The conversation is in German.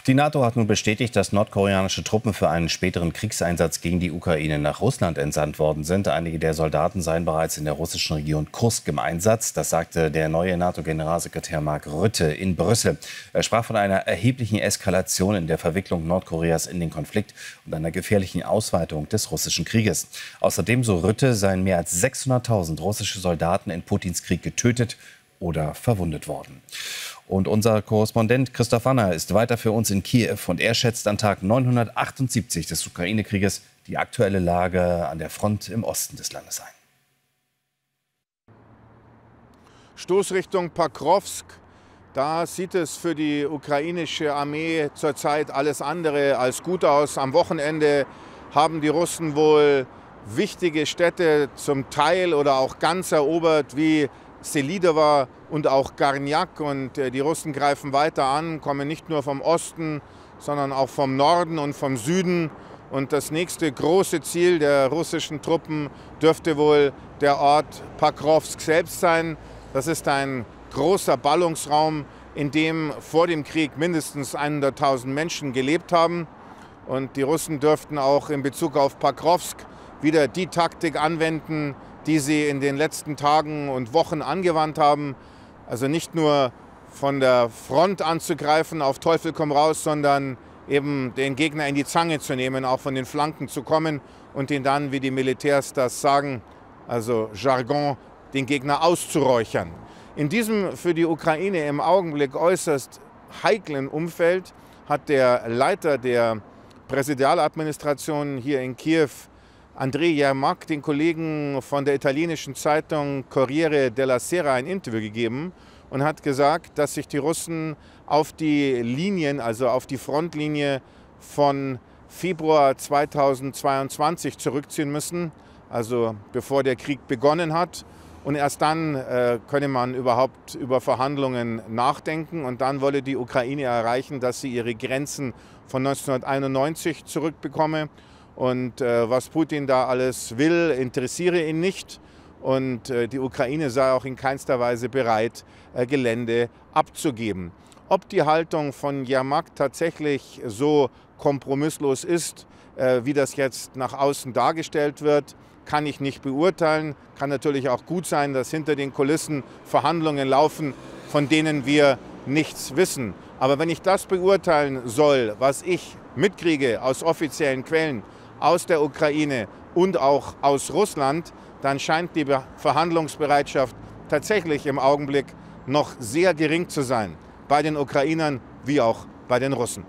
Die NATO hat nun bestätigt, dass nordkoreanische Truppen für einen späteren Kriegseinsatz gegen die Ukraine nach Russland entsandt worden sind. Einige der Soldaten seien bereits in der russischen Region Kursk im Einsatz. Das sagte der neue NATO-Generalsekretär Mark Rutte in Brüssel. Er sprach von einer erheblichen Eskalation in der Verwicklung Nordkoreas in den Konflikt und einer gefährlichen Ausweitung des russischen Krieges. Außerdem, so Rutte, seien mehr als 600.000 russische Soldaten in Putins Krieg getötet oder verwundet worden. Und unser Korrespondent Christoph Wanner ist weiter für uns in Kiew und er schätzt an Tag 978 des Ukraine-Krieges die aktuelle Lage an der Front im Osten des Landes ein. Stoßrichtung Pakrovsk. Da sieht es für die ukrainische Armee zurzeit alles andere als gut aus. Am Wochenende haben die Russen wohl wichtige Städte zum Teil oder auch ganz erobert, wie Selidowa und auch Garnjak, und die Russen greifen weiter an, kommen nicht nur vom Osten, sondern auch vom Norden und vom Süden. Und das nächste große Ziel der russischen Truppen dürfte wohl der Ort Pakrovsk selbst sein. Das ist ein großer Ballungsraum, in dem vor dem Krieg mindestens 100.000 Menschen gelebt haben. Und die Russen dürften auch in Bezug auf Pakrovsk wieder die Taktik anwenden, die sie in den letzten Tagen und Wochen angewandt haben. Also nicht nur von der Front anzugreifen, auf Teufel komm raus, sondern eben den Gegner in die Zange zu nehmen, auch von den Flanken zu kommen und ihn dann, wie die Militärs das sagen, also Jargon, den Gegner auszuräuchern. In diesem für die Ukraine im Augenblick äußerst heiklen Umfeld hat der Leiter der Präsidialadministration hier in Kiew, Andriy Yermak, den Kollegen von der italienischen Zeitung Corriere della Sera ein Interview gegeben und hat gesagt, dass sich die Russen auf die Linien, also auf die Frontlinie von Februar 2022 zurückziehen müssen, also bevor der Krieg begonnen hat. Und erst dann könne man überhaupt über Verhandlungen nachdenken. Und dann wolle die Ukraine erreichen, dass sie ihre Grenzen von 1991 zurückbekomme. Und was Putin da alles will, interessiere ihn nicht. Und die Ukraine sei auch in keinster Weise bereit, Gelände abzugeben. Ob die Haltung von Yermak tatsächlich so kompromisslos ist, wie das jetzt nach außen dargestellt wird, kann ich nicht beurteilen. Kann natürlich auch gut sein, dass hinter den Kulissen Verhandlungen laufen, von denen wir nichts wissen. Aber wenn ich das beurteilen soll, was ich mitkriege aus offiziellen Quellen, aus der Ukraine und auch aus Russland, dann scheint die Verhandlungsbereitschaft tatsächlich im Augenblick noch sehr gering zu sein, bei den Ukrainern wie auch bei den Russen.